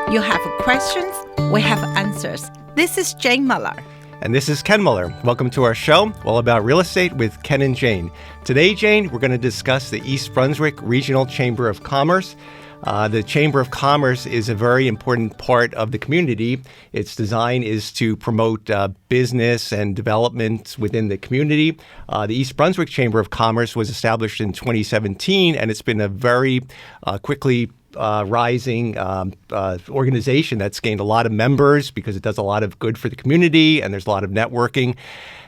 You have questions, we have answers. This is Jane Muller. And this is Ken Muller. Welcome to our show, all about real estate with Ken and Jane. Today, Jane, we're going to discuss the East Brunswick Regional Chamber of Commerce. The Chamber of Commerce is a very important part of the community. Its design is to promote business and development within the community. The East Brunswick Chamber of Commerce was established in 2017, and it's been a very quickly rising organization that's gained a lot of members because it does a lot of good for the community, and there's a lot of networking.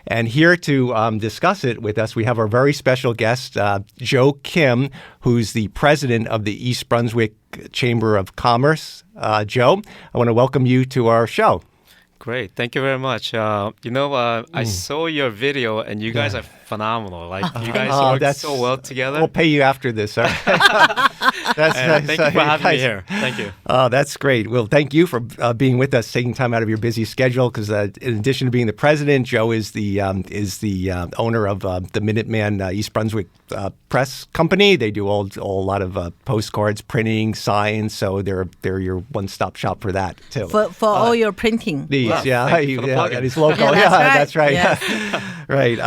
And here to discuss it with us, we have our very special guest, Joe Kim, who's the president of the East Brunswick Chamber of Commerce. Joe, I want to welcome you to our show. Great. Thank you very much. I saw your video, and you guys are phenomenal. You guys work so well together. We'll pay you after this, sir. Thank you for having me here. Thank you. That's great. Well, thank you for being with us, taking time out of your busy schedule. Because in addition to being the president, Joe is the owner of the Minuteman East Brunswick Press Company. They do a lot of postcards, printing, signs. So they're your one-stop shop for that too. For all your printing. And he's local. That's right. Yes. Right.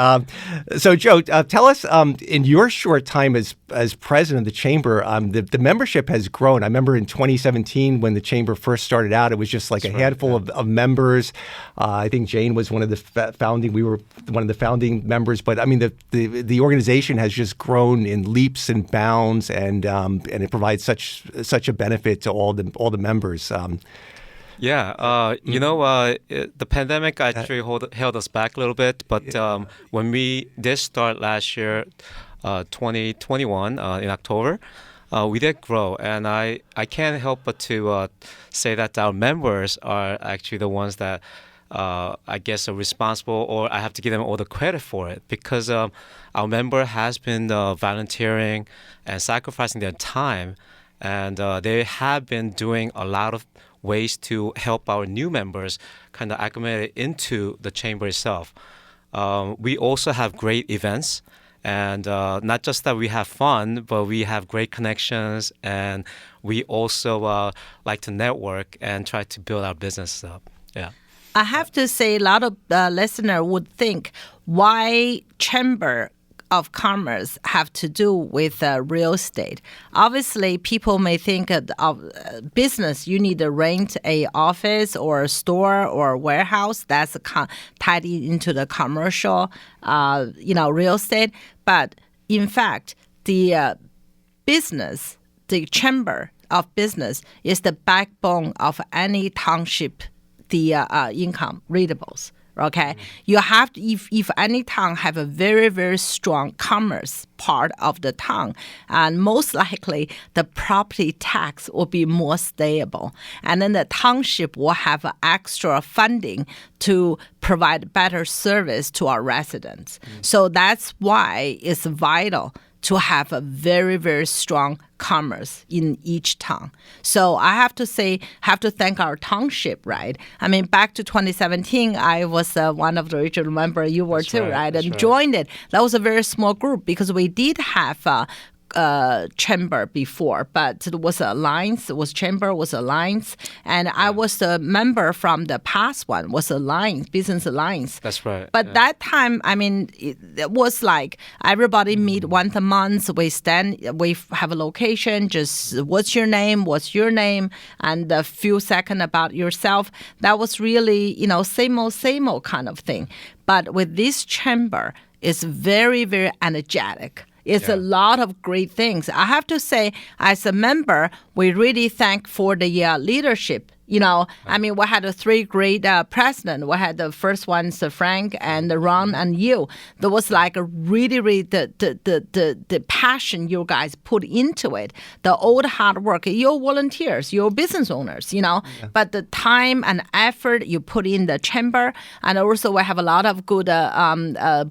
So, Joe, tell us, in your short time as president of the chamber, the membership has grown. I remember in 2017 when the chamber first started out, it was just like handful of members. I think Jane was one of the we were one of the founding members. But I mean, the organization has just grown in leaps and bounds, and it provides such a benefit to all the members. The pandemic actually held us back a little bit. But when we did start last year, 2021, in October, we did grow. And I can't help but to say that our members are actually the ones that I guess are responsible, or I have to give them all the credit for it, because our member has been volunteering and sacrificing their time. And they have been doing a lot of ways to help our new members kind of acclimate into the chamber itself. We also have great events, and not just that we have fun, but we have great connections, and we also like to network and try to build our business up. Yeah. I have to say, a lot of listeners would think, why Chamber of Commerce have to do with real estate? Obviously, people may think of business. You need to rent a office or a store or a warehouse. That's tied into the commercial, real estate. But in fact, the business, the chamber of business, is the backbone of any township, the income readables. Okay, you have to, if any town have a very, very strong commerce part of the town, and most likely the property tax will be more stable, and then the township will have extra funding to provide better service to our residents. So that's why it's vital to have a very, very strong commerce in each town. So I have to thank our township, right? I mean, back to 2017, I was one of the original members. You were too, right? And joined it. That was a very small group because we did have chamber before, but it was alliance. It was chamber, was alliance, and I was the member from the past one. Was alliance, business alliance. That's right. But that time, I mean, it was like everybody meet once a month. We have a location. Just what's your name, and a few seconds about yourself. That was really same old kind of thing. But with this chamber, it's very, very energetic. It's a lot of great things. I have to say, as a member, we really thank for the leadership. I mean, we had 3 great presidents. We had the first ones, Frank and Ron and you. There was like a really, really the passion you guys put into it. The old hard work. You're volunteers. You're business owners. But the time and effort you put in the chamber, and also we have a lot of good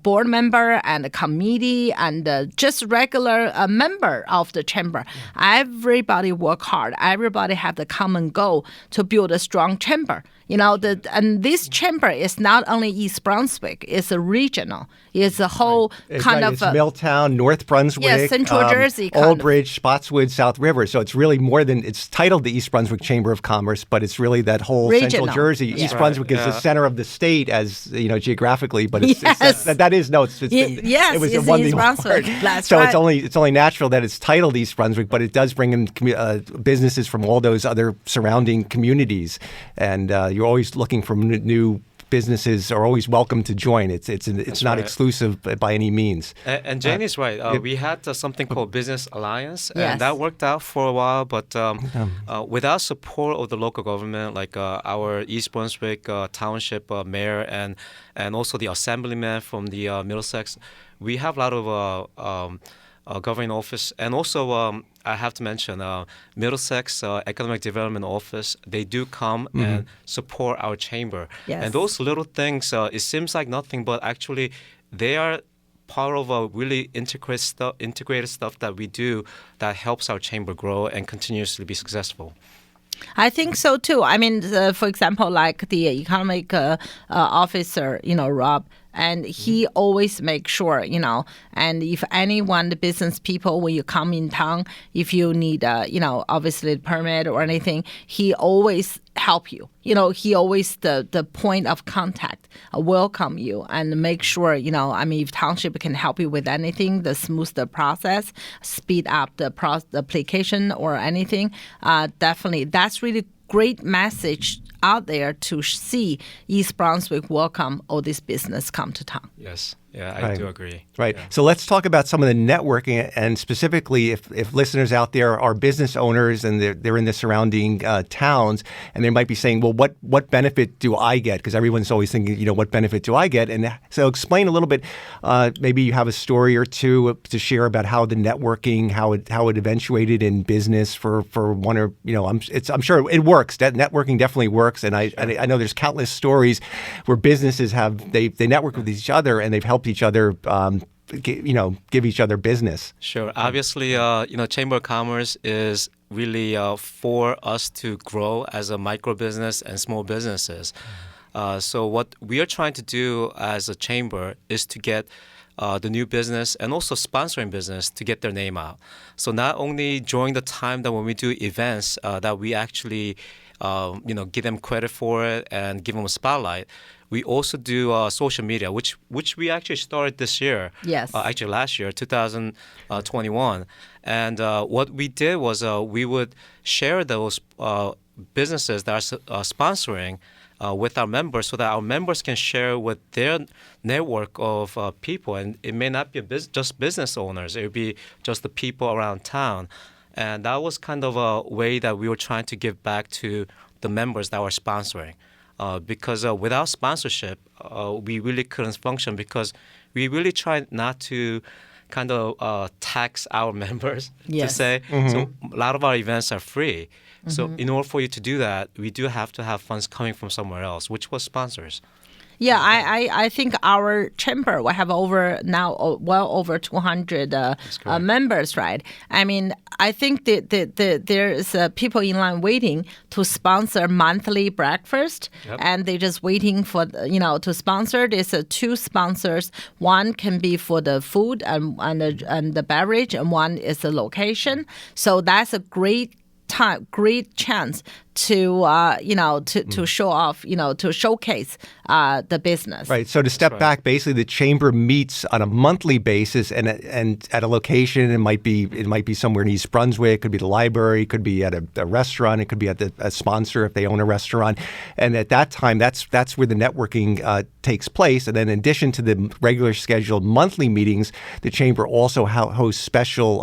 board member and a committee and just regular member of the chamber. Everybody work hard. Everybody have the common goal to build a strong chamber. And this chamber is not only East Brunswick; it's a regional. It's a whole kind of it's Milltown, North Brunswick, Central Jersey, Old Bridge, Spotswood, South River. So it's really more than it's titled the East Brunswick Chamber of Commerce, but it's really that whole regional. Central Jersey. Yeah. East Brunswick is the center of the state, as geographically, but it's Yes. it was it's one East before. Brunswick. That's So right. it's only natural that it's titled East Brunswick, but it does bring in businesses from all those other surrounding communities, and you're always looking for new businesses are always welcome to join. It's not exclusive by any means. And Jane is right. We had something called Business Alliance, Yes. and that worked out for a while. But without support of the local government, like our East Brunswick Township mayor and also the assemblyman from the Middlesex, we have a lot of governing office, and also I have to mention Middlesex Economic Development Office. They do come and support our chamber, Yes. and those little things. It seems like nothing, but actually, they are part of a really integrated stuff that we do that helps our chamber grow and continuously be successful. I think so too. I mean, for example, like the economic officer, Rob, and he always makes sure, and if anyone, the business people, when you come in town, if you need, obviously the permit or anything, he always help you. He always the point of contact, welcome you and make sure, if township can help you with anything, the smooth the process, speed up the application or anything, definitely. That's really great message out there to see East Brunswick welcome all this business come to town. Yes. Yeah, I do agree. Right. Yeah. So let's talk about some of the networking, and specifically if listeners out there are business owners and they're in the surrounding towns, and they might be saying, well, what benefit do I get? Because everyone's always thinking, what benefit do I get? And so explain a little bit, maybe you have a story or two to share about how the networking, how it eventuated in business for one or, I'm sure it works. That networking definitely works. And I know there's countless stories where businesses they network with each other and they've helped each other, give each other business. Sure. Obviously, Chamber of Commerce is really for us to grow as a micro business and small businesses. So what we are trying to do as a chamber is to get the new business and also sponsoring business to get their name out. So not only during the time that when we do events that we actually give them credit for it and give them a spotlight. We also do social media, which we actually started this year. Yes. Actually, last year, 2021. And what we did was we would share those businesses that are sponsoring with our members, so that our members can share with their network of people. And it may not be just business owners; it would be just the people around town. And that was kind of a way that we were trying to give back to the members that were sponsoring. Because without sponsorship, we really couldn't function, because we really tried not to kind of tax our members, Yes. to say. So a lot of our events are free. So in order for you to do that, we do have to have funds coming from somewhere else, which was sponsors. Yeah, I think our chamber will have over 200 members, right? I mean, I think there's people in line waiting to sponsor monthly breakfast, and they're just waiting for to sponsor. There's two sponsors. One can be for the food and the beverage, and one is the location. So that's a great chance to to show off, to showcase the business. Right. So to step back, basically the chamber meets on a monthly basis, and at a location. It might be somewhere in East Brunswick. It could be the library. It could be at a restaurant. It could be at a sponsor if they own a restaurant. And at that time, that's where the networking takes place. And then in addition to the regular scheduled monthly meetings, the chamber also hosts special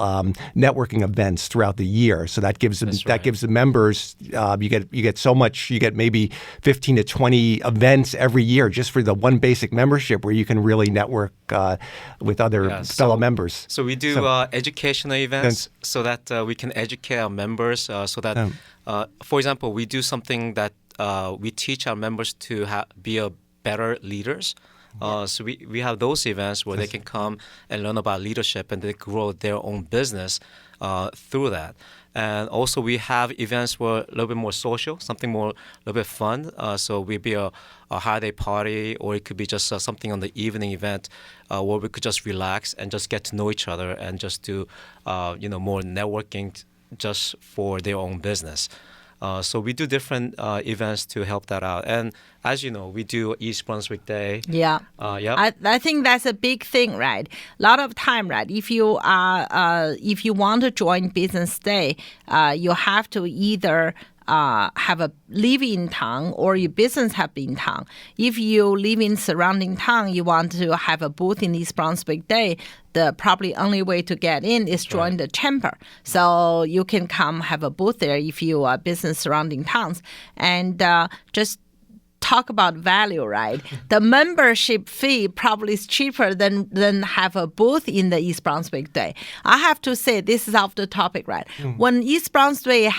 networking events throughout the year. So that gives them gives the members. You get so much. You get maybe 15 to 20 events every year just for the one basic membership, where you can really network with other fellow members. So we do educational events so that we can educate our members. So that, for example, we do something that we teach our members to be better leaders. So we have those events where they can come and learn about leadership and they grow their own business through that. And also we have events where a little bit more social, something more, a little bit fun. So we'd be a holiday party, or it could be just something on the evening event where we could just relax and just get to know each other and just do, more networking just for their own business. So we do different events to help that out. And as you know, we do East Brunswick Day. Yeah. I think that's a big thing, right? A lot of time, right? If you want to join Business Day, you have to either have a live in town or your business have in town. If you live in surrounding town, you want to have a booth in East Brunswick Day, the probably only way to get in is join the chamber. So you can come have a booth there if you are business surrounding towns. And just talk about value, right? The membership fee probably is cheaper than have a booth in the East Brunswick Day. I have to say, this is off the topic, right? When East Brunswick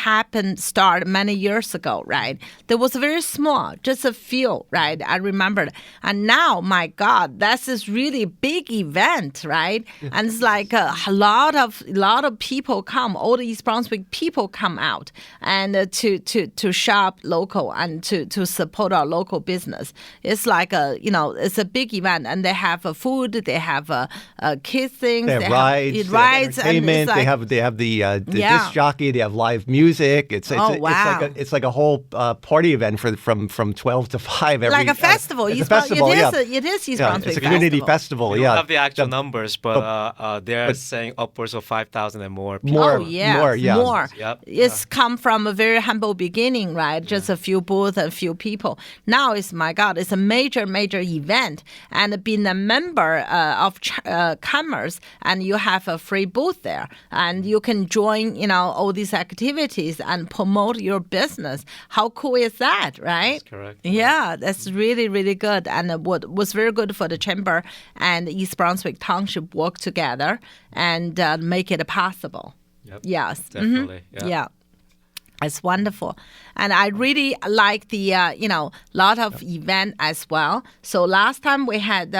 started many years ago, right? There was very small, just a few, right? I remember. And now, my God, that's this really big event, right? And it's like a lot of people come, all the East Brunswick people come out and to shop local and to support our local business. It's like it's a big event, and they have food, they have kids things, they have rides, entertainment. And they have the disc jockey, they have live music. It's like a whole party event from 12 to 5. Like a festival. It's a festival. It is East Brunswick. It's a community festival. We don't have the actual numbers, but they're saying upwards of 5,000 and more people. More. Yep. It's come from a very humble beginning, right? Just a few booths, a few people. Now it's a major event, and being a member of Commerce, and you have a free booth there, and you can join all these activities and promote your business. How cool is that, right? That's correct. Yeah, that's really good, and what was very good for the chamber and East Brunswick Township work together and make it possible. Yep. Yes, definitely. Yeah. It's wonderful. And I really like the, lot of event as well. So last time we had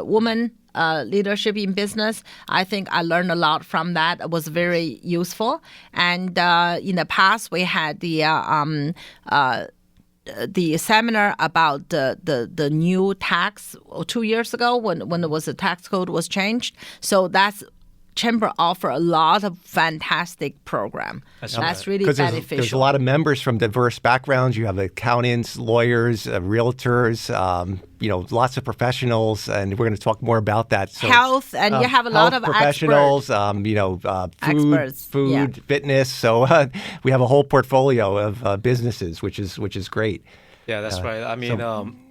woman leadership in business. I think I learned a lot from that. It was very useful. And in the past, we had the seminar about the new tax 2 years ago when there was a tax code was changed. So that's Chamber offer a lot of fantastic program. That's really beneficial. There's a lot of members from diverse backgrounds. You have accountants, lawyers, realtors, lots of professionals, and we're going to talk more about that. So, health, and you have a lot of professionals, food, fitness. So we have a whole portfolio of businesses, which is great. Yeah, that's right. I mean,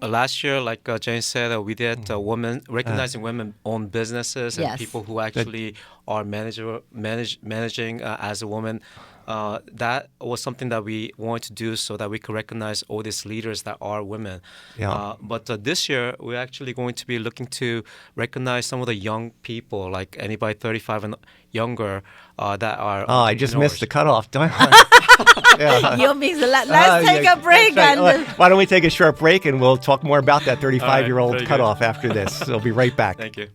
last year, like Jane said, we did recognizing women-owned businesses and people who actually are managing as a woman. That was something that we wanted to do so that we could recognize all these leaders that are women. Yeah. But this year, we're actually going to be looking to recognize some of the young people, like anybody 35 and younger that are I just missed the cutoff. You mean let's take a break. Right. Why don't we take a short break, and we'll talk more about that 35-year-old cutoff after this. We'll be right back. Thank you.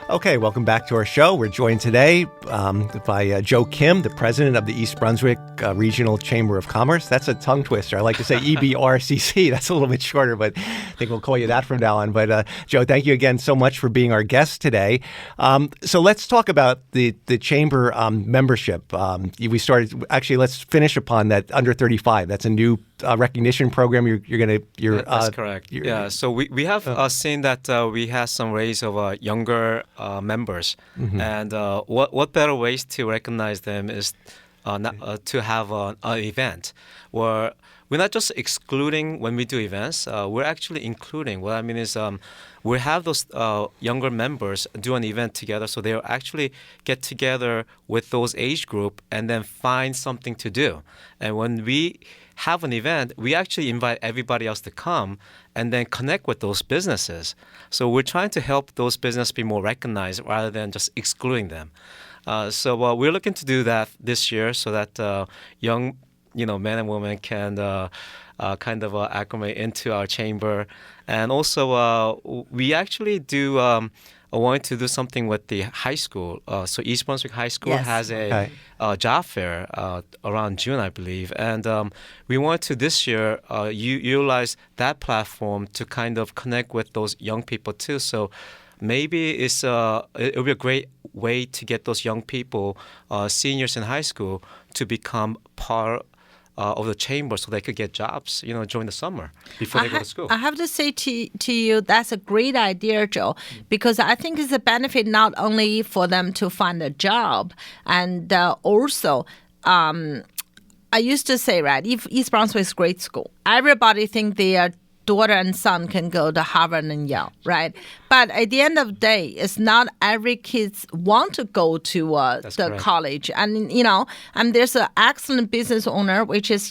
Okay, welcome back to our show. We're joined today by Joe Kim, the president of the East Brunswick Regional Chamber of Commerce. That's a tongue twister. I like to say EBRCC. That's a little bit shorter, but I think we'll call you that from now on. But Joe, thank you again so much for being our guest today. So let's talk about the chamber membership. Let's finish upon that under 35. That's a new recognition program. That's correct. So we have seen that we have some raise of younger members, and what better ways to recognize them is to have an event where we're not just excluding when we do events. We're actually including. What I mean is we have those younger members do an event together, so they'll actually get together with those age group and then find something to do. And when we have an event, we actually invite everybody else to come and then connect with those businesses. So we're trying to help those businesses be more recognized rather than just excluding them. So we're looking to do that this year so that young men and women can kind of acclimate into our chamber. And also, we actually do. I wanted to do something with the high school. So East Brunswick High School Yes. has a job fair around June, I believe. And we wanted to this year utilize that platform to kind of connect with those young people too. So maybe it'll be a great way to get those young people, seniors in high school, to become part of the chamber so they could get jobs, during the summer before they go to school. I have to say to you, that's a great idea, Joe, because I think it's a benefit not only for them to find a job, and also, I used to say, right, if East Brunswick is a great school, everybody think their daughter and son can go to Harvard and Yale, right? But at the end of the day, it's not every kids want to go to the correct. college. And, and there's an excellent business owner, which is,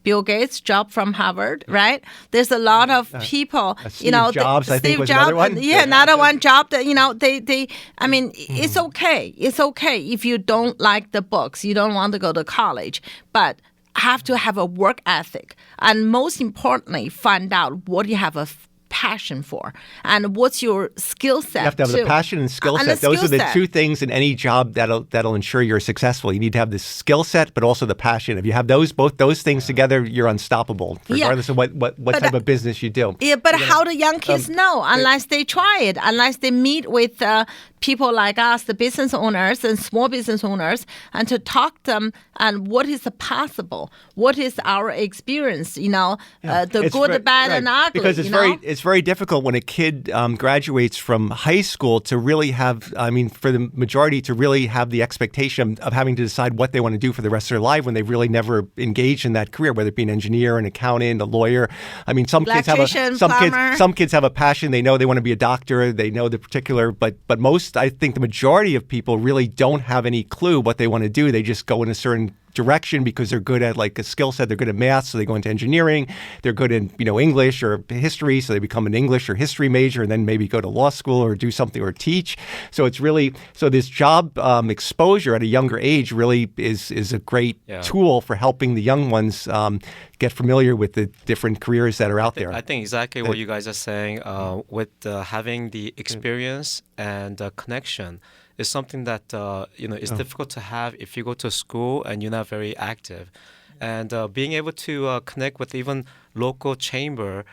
Bill Gates, job from Harvard, right? There's a lot of people, Steve Jobs, I think, was another one. Yeah, another one job that, it's okay. It's okay if you don't like the books, you don't want to go to college, but have to have a work ethic, and most importantly, find out what you have a passion for and what's your skill set. You have to have the passion and skill set. Those are the two things in any job that'll ensure you're successful. You need to have the skill set, but also the passion. If you have both those things together, you're unstoppable, regardless of what type of business you do. Yeah, but how do young kids know unless they try it, unless they meet with people like us, the business owners and small business owners, and to talk to them and what is possible, what is our experience, the good, the bad, and ugly. Because it's very difficult when a kid graduates from high school to really have, for the majority to really have the expectation of having to decide what they want to do for the rest of their life when they've really never engaged in that career, whether it be an engineer, an accountant, a lawyer. Some kids have a passion. They know they want to be a doctor. They know the particular, but most, I think the majority of people really don't have any clue what they want to do. They just go in a certain direction because they're good at like a skill set. They're good at math, so they go into engineering. They're good in English or history, so they become an English or history major, and then maybe go to law school or do something or teach. So it's really this job exposure at a younger age really is a great tool for helping the young ones get familiar with the different careers that are out there. I think exactly what you guys are saying with having the experience and connection is something that is difficult to have if you go to school and you're not very active. And being able to connect with even local chamber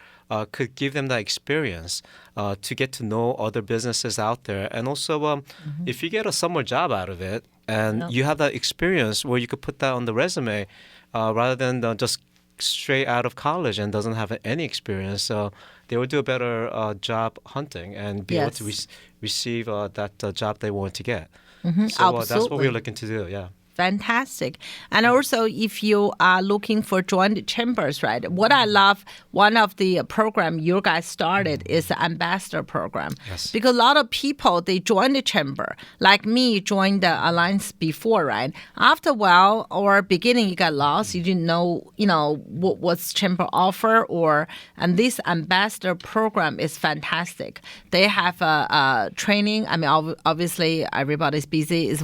could give them that experience to get to know other businesses out there. And also, if you get a summer job out of it and you have that experience where you could put that on the resume rather than just straight out of college and doesn't have any experience, they will do a better job hunting and be able to receive that job they want to get. So that's what we're looking to do, Fantastic. And also, if you are looking for joint chambers, right? What I love, one of the program you guys started is the ambassador program. Yes. Because a lot of people, they join the chamber. Like me, joined the alliance before, right? After a while or beginning, you got lost. You didn't know, what's chamber offer and this ambassador program is fantastic. They have a training. Obviously, everybody's busy. It's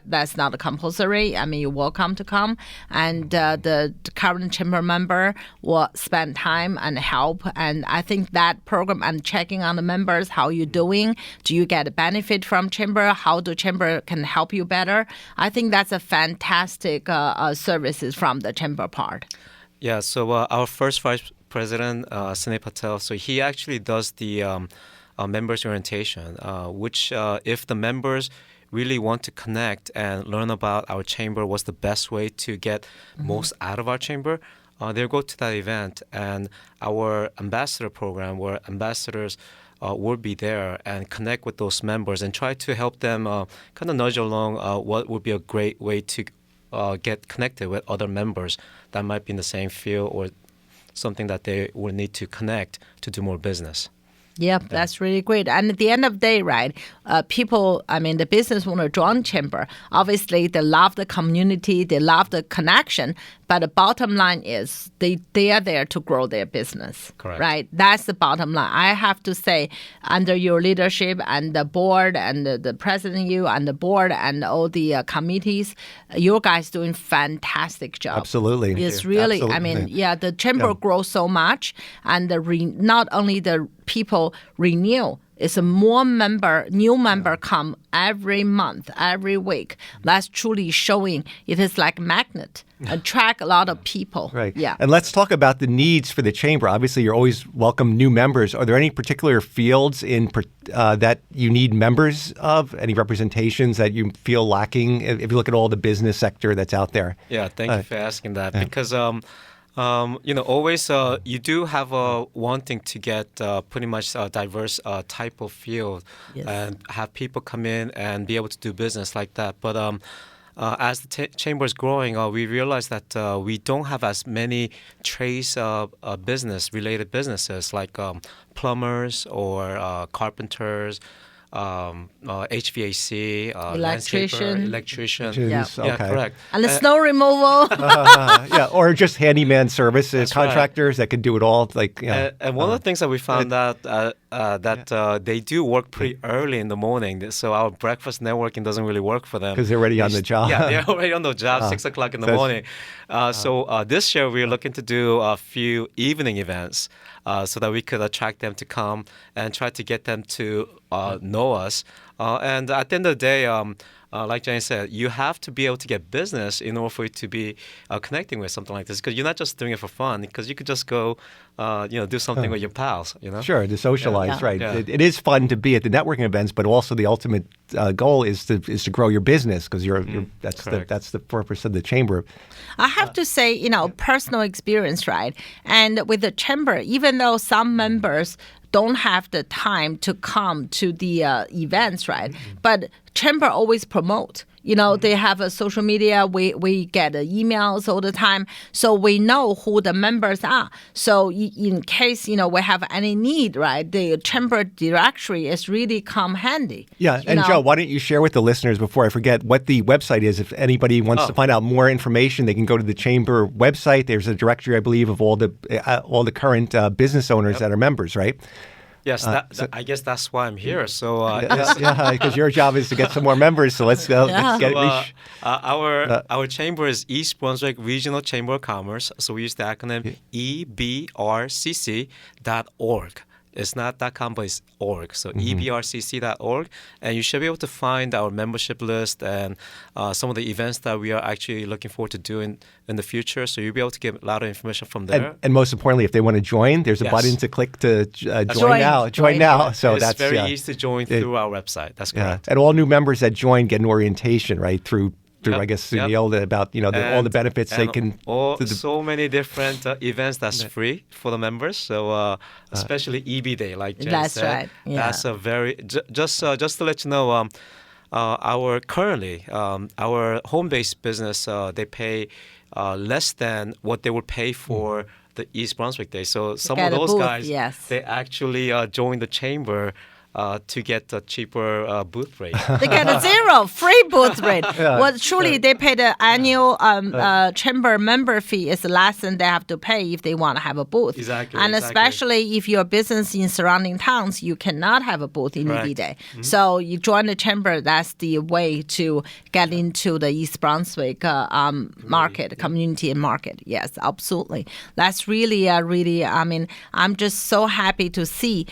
that's not compulsory. You're welcome to come. And the current chamber member will spend time and help. And I think that program and checking on the members, how you doing? Do you get a benefit from chamber? How the chamber can help you better? I think that's a fantastic services from the chamber part. Yeah, so our first vice president, Sunil Patel, so he actually does the members orientation, which if the members really want to connect and learn about our chamber, what's the best way to get most out of our chamber, they'll go to that event. And our ambassador program, where ambassadors will be there and connect with those members and try to help them kind of nudge along what would be a great way to get connected with other members that might be in the same field or something that they will need to connect to do more business. Yeah, that's really great. And at the end of the day, right, people, the business owner join chamber, obviously they love the community, they love the connection, But the bottom line is they are there to grow their business. Correct. Right? That's the bottom line. I have to say, under your leadership and the board and the president, you and the board and all the committees, you guys doing fantastic job. Absolutely. It's really, I Absolutely. mean, the chamber grows so much, and not only the people renew, it's a new member come every month, every week. That's truly showing it is like magnet, attract a lot of people. Right. Yeah. And let's talk about the needs for the chamber. Obviously, you're always welcome new members. Are there any particular fields that you need members of? Any representations that you feel lacking? If you look at all the business sector that's out there. Yeah, thank you for asking that because always you do have a wanting to get pretty much a diverse type of field and have people come in and be able to do business like that. But as the chamber is growing, we realize that we don't have as many trades related businesses like plumbers or carpenters. HVAC, electrician. Yeah. Okay. Correct. And the snow removal. Or just handyman services, That's contractors that can do it all. And one of the things that we found out that they do work pretty early in the morning, so our breakfast networking doesn't really work for them because they're already on the job. Yeah, they're already on the job, 6 o'clock in the morning. So this year we're looking to do a few evening events so that we could attract them to come and try to get them to know us. And at the end of the day, like Jane said, you have to be able to get business in order for you to be connecting with something like this. Because you're not just doing it for fun. Because you could just go, do something with your pals. Sure, to socialize, right? Yeah. It is fun to be at the networking events, but also the ultimate goal is to grow your business because that's the purpose of the chamber. I have to say, personal experience, right? And with the chamber, even though some members don't have the time to come to the events, right? But chamber always promote. They have a social media. We get emails all the time, so we know who the members are. So in case we have any need, right? The chamber directory is really come handy. Yeah, and Joe, why don't you share with the listeners before I forget what the website is? If anybody wants to find out more information, they can go to the chamber website. There's a directory, I believe, of all the current business owners that are members, right? Yes, I guess that's why I'm here. So because your job is to get some more members. So let's go. Yeah. Our chamber is East Brunswick Regional Chamber of Commerce. So we use the acronym EBRCC.org. It's not .com, but it's .org. So ebrcc.org. And you should be able to find our membership list and some of the events that we are actually looking forward to doing in the future. So you'll be able to get a lot of information from there. And most importantly, if they want to join, there's a button to click to join now. Join now. So it's very easy to join through our website. That's correct. And all new members that join get an orientation, right, through I guess, Sunil, about all the benefits they can. So many different events that's free for the members. So especially EB Day, like Jen said. Right. Yeah. That's a very just to let you know. Our home-based business, they pay less than what they would pay for the East Brunswick Day. So some of those guys, they actually join the chamber to get a cheaper booth rate. They get a zero free booth rate. Well, truly, they pay the annual chamber member fee is less than they have to pay if they want to have a booth. Exactly. And especially if your business in surrounding towns, you cannot have a booth in EB Day. So you join the chamber. That's the way to get into the East Brunswick market, community and market. Yes, absolutely. That's really, I'm just so happy to see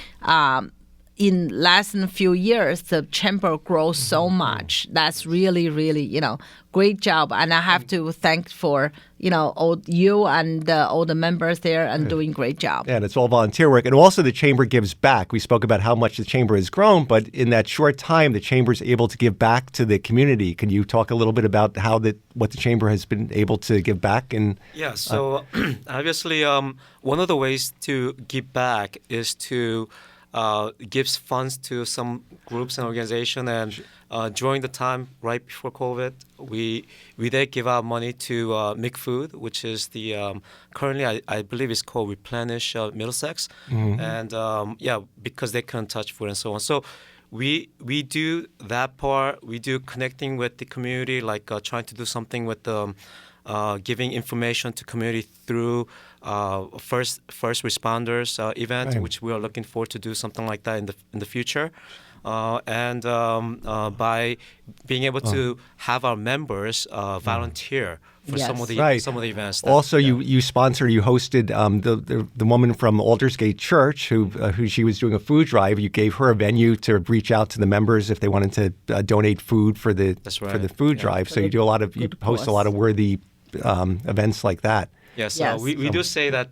in less than a few years, the chamber grows so much. That's really, really, great job. And I have to thank for, all you and all the members there and doing great job. Yeah, and it's all volunteer work. And also the chamber gives back. We spoke about how much the chamber has grown, but in that short time, the chamber is able to give back to the community. Can you talk a little bit about what the chamber has been able to give back? Yeah, so obviously one of the ways to give back is to gives funds to some groups and organizations, and during the time right before COVID, we did give out money to Make Food, which is the currently I believe it's called Replenish Middlesex, and because they couldn't touch food and so on. So we do that part. We do connecting with the community, like trying to do something with the giving information to community through first responders event, Right. which we are looking forward to do something like that in the future. And by being able to have our members volunteer for Yes. some of the Right. events. Also, you hosted the woman from Aldersgate Church who she was doing a food drive. You gave her a venue to reach out to the members if they wanted to donate food for the That's for right. the food Yeah. drive. For So you the do you good host a cause. lot of worthy events like that. Yes, Yes. we do say that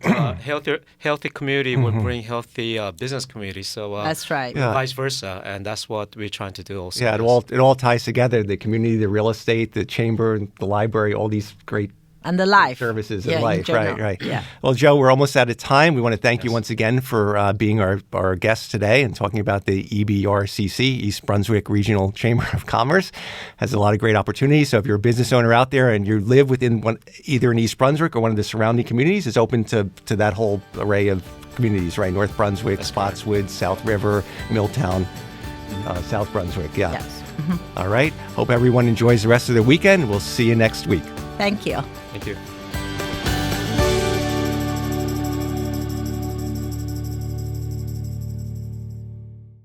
healthy community will bring healthy business community. So That's right. Yeah. vice versa, and that's what we're trying to do also. Yeah, it all ties together. The community, the real estate, the chamber, the library, all these great And the life. services Yeah, in in life. general. Right. Yeah. Well, Joe, we're almost out of time. We want to thank you once again for being our guest today and talking about the EBRCC, East Brunswick Regional Chamber of Commerce. Has a lot of great opportunities. So if you're a business owner out there and you live within either in East Brunswick or one of the surrounding communities, it's open to that whole array of communities, right? North Brunswick, That's correct. Spotswood, South River, Milltown, South Brunswick. Yeah. Yes. All right. Hope everyone enjoys the rest of the weekend. We'll see you next week. Thank you. Thank you.